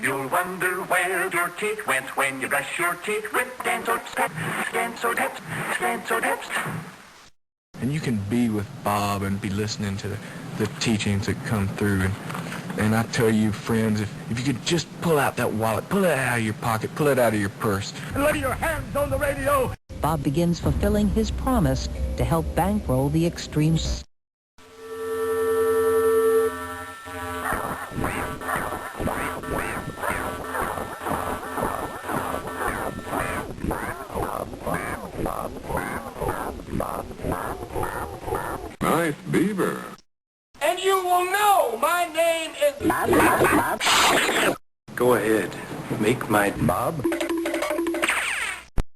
You'll wonder where your teeth went when you brush your teeth with Denso-Teps. And you can be with Bob and be listening to the teachings that come through. And I tell you, friends, if you could just pull out that wallet, pull it out of your pocket, pull it out of your purse, and lay your hands on the radio. Bob begins fulfilling his promise to help bankroll the extremes. Nice beaver. And you will know my name is Go ahead, make my Bob.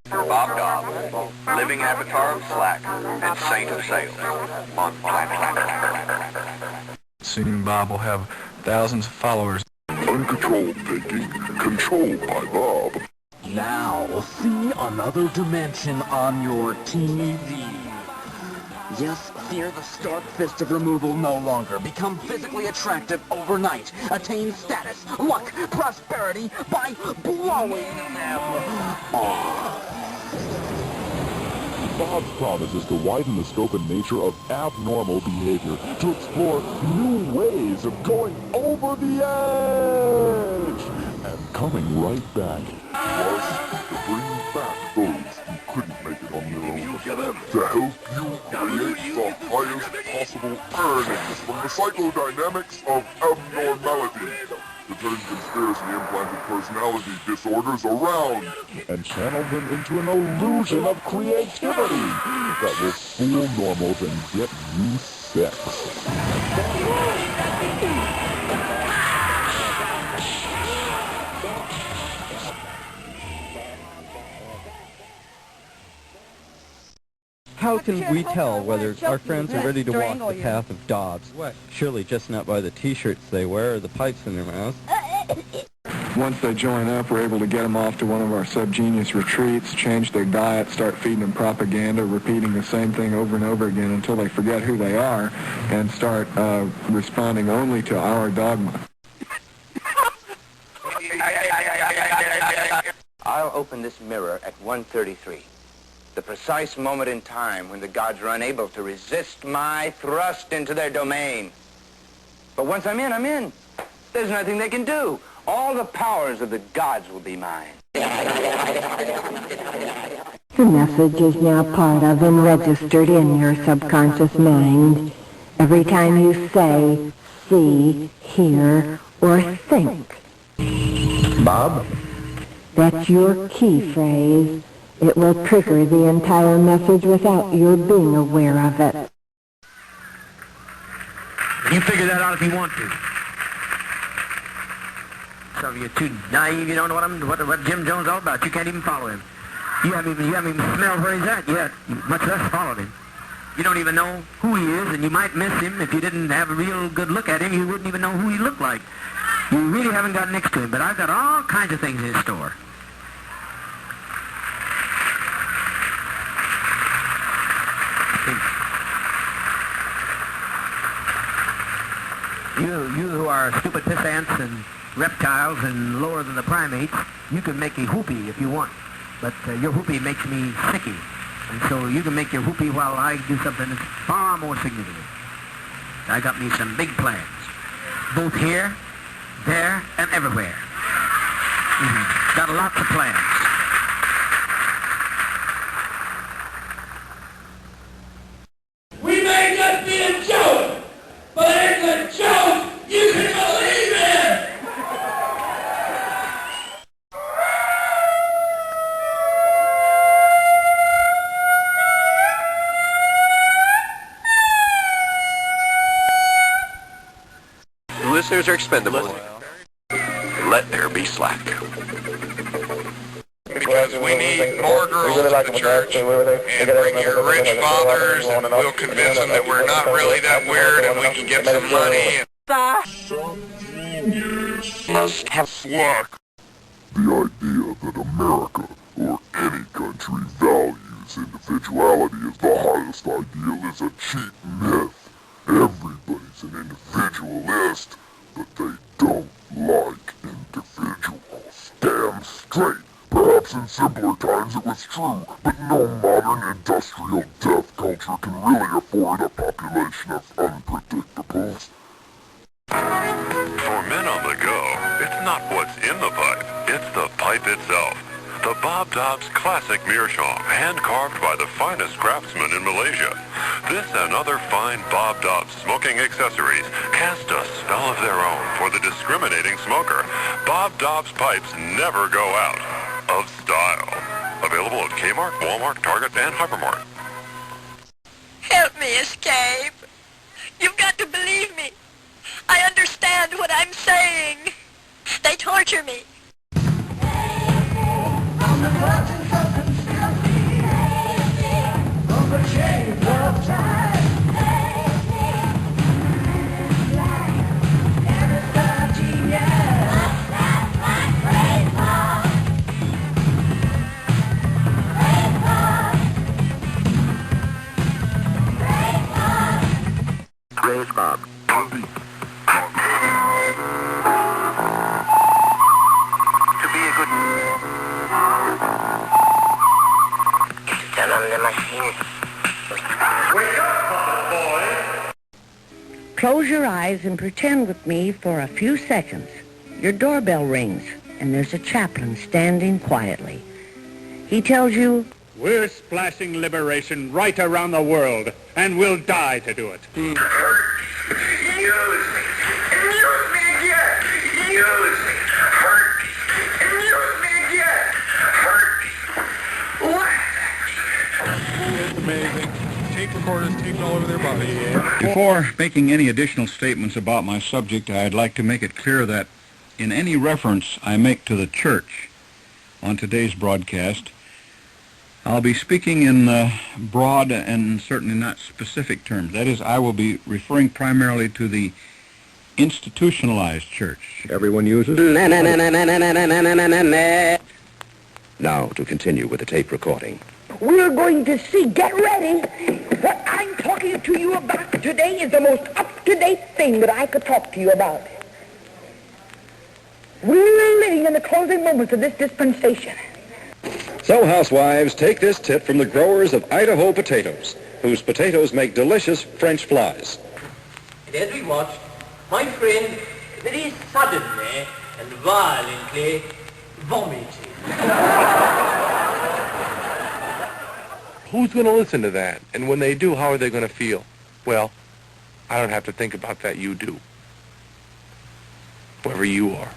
Bob Dobb, living avatar of Slack and saint of sales on planet. Soon Bob will have thousands of followers. Uncontrolled thinking, controlled by Bob. Now, see another dimension on your TV. Yes, fear the stark fist of removal no longer. Become physically attractive overnight. Attain status, luck, prosperity by blowing them off. Bob's promise is to widen the scope and nature of abnormal behavior, to explore new ways of going over the edge, and coming right back. Was to bring back those who couldn't make it on their own, to help you create the highest possible earnings from the psychodynamics of abnormality, to turn conspiracy-implanted personality disorders around and channel them into an illusion of creativity that will fool normals and get you sex. How can we tell whether our friends are ready to walk the path of Dobbs? Surely just not by the T-shirts they wear or the pipes in their mouths. Once they join up, we're able to get them off to one of our SubGenius retreats, change their diet, start feeding them propaganda, repeating the same thing over and over again until they forget who they are and start responding only to our dogma. I'll open this mirror at 1:33. The precise moment in time when the gods are unable to resist my thrust into their domain. But once I'm in. There's nothing they can do. All the powers of the gods will be mine. The message is now part of and registered in your subconscious mind. Every time you say, see, hear, or think. Bob? That's your key phrase. It will trigger the entire message without your being aware of it. You figure that out if you want to. Some of you too naive, you don't know what Jim Jones is all about. You can't even follow him. You haven't even smelled where he's at yet, much less followed him. You don't even know who he is, and you might miss him. If you didn't have a real good look at him, you wouldn't even know who he looked like. You really haven't got next to him, but I've got all kinds of things in store. You who are stupid piss ants and reptiles and lower than the primates, you can make a whoopee if you want. But your whoopee makes me sicky. And so you can make your whoopee while I do something that's far more significant. I got me some big plans. Both here, there, and everywhere. Got lots of plans. We may just be a joke, but it's a joke you can believe in! Listeners are expendable. Let there be slack. Because we need more girls in the church, and bring your rich fathers, and we'll convince them that we're not really that weird, and we can get some money. SubGenius must have slack. The idea that America, or any country, values individuality as the highest ideal is a cheap myth. Everybody's an individualist, but they don't like individuals. simpler times it was true, but no modern industrial death culture can really afford a population of unpredictables. For men on the go, it's not what's in the pipe, it's the pipe itself. The Bob Dobbs Classic Meerschaum, hand-carved by the finest craftsmen in Malaysia. This and other fine Bob Dobbs smoking accessories cast a spell of their own for the discriminating smoker. Bob Dobbs pipes never go out of style. Available at Kmart, Walmart, Target, and Hypermart. Help me escape. You've got to believe me. I understand what I'm saying. They torture me. Praise Bob. To be a good... Turn on the machine. Wake up, puppet boy! Close your eyes and pretend with me for a few seconds. Your doorbell rings, and there's a chaplain standing quietly. He tells you, "We're splashing liberation right around the world, and we'll die to do it." Amazing. Tape recorders taped all over their body. Before making any additional statements about my subject, I'd like to make it clear that in any reference I make to the church on today's broadcast, I'll be speaking in broad and certainly not specific terms. That is, I will be referring primarily to the institutionalized church. Everyone uses? Now, to continue with the tape recording. we're going to see, get ready. What I'm talking to you about today is the most up-to-date thing that I could talk to you about. We're living in the closing moments of this dispensation. So, housewives, take this tip from the growers of Idaho potatoes, whose potatoes make delicious French flies. As we watched, my friend very suddenly and violently vomited. Who's going to listen to that? And when they do, how are they going to feel? Well, I don't have to think about that. You do. Whoever you are.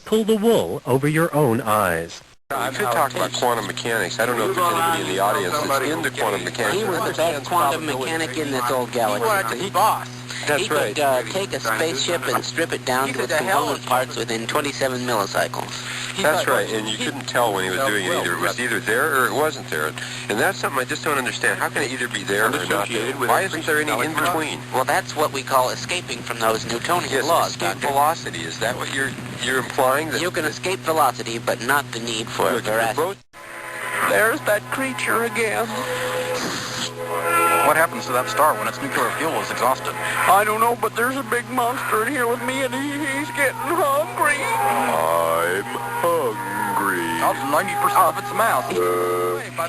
Pull the wool over your own eyes. I should talk about quantum mechanics. I don't know if there's anybody in the audience that's into quantum mechanics. He was the best quantum mechanic in this old galaxy. He boss. That's right. He could take a spaceship and strip it down to its component parts within 27 millicycles. That's right, and you couldn't tell when he was doing it either. It was either there or it wasn't there. And that's something I just don't understand. How can it either be there or not there? Why isn't there any in-between? Well, that's what we call escaping from those Newtonian laws, escape velocity. Is that what you're implying? That you can escape velocity, but not the need for veracity. There's that creature again. What happens to that star when its nuclear fuel is exhausted? I don't know, but there's a big monster in here with me, and he's getting hungry. I'm hungry. About 90% of its mass.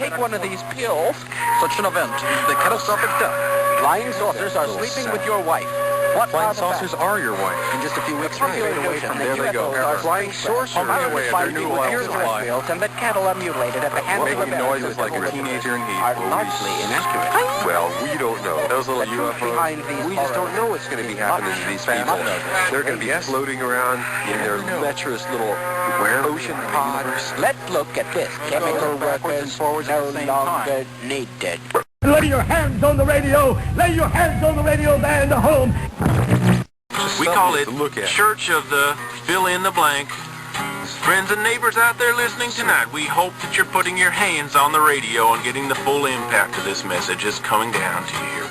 Take one of these pills. Such an event, the catastrophic death. Flying saucers are sleeping with your wife. What flying saucers are your wife? In just a few weeks, we'll fade away from there. They go. Flying saucers are their new wives and that cattle are mutilated at the hands of making noises like a teenager in heat. Are largely inaccurate. Well, we don't know. Those little UFOs, we just don't know what's going to be happening to these people. They're going to be floating around in their lecherous little ocean pods. Let's look at this. Chemical workers no longer needed. Lay your hands on the radio. Lay your hands on the radio there in the home. We call it Church of the Fill in the Blank. Friends and neighbors out there listening tonight, we hope that you're putting your hands on the radio and getting the full impact of this message is coming down to you.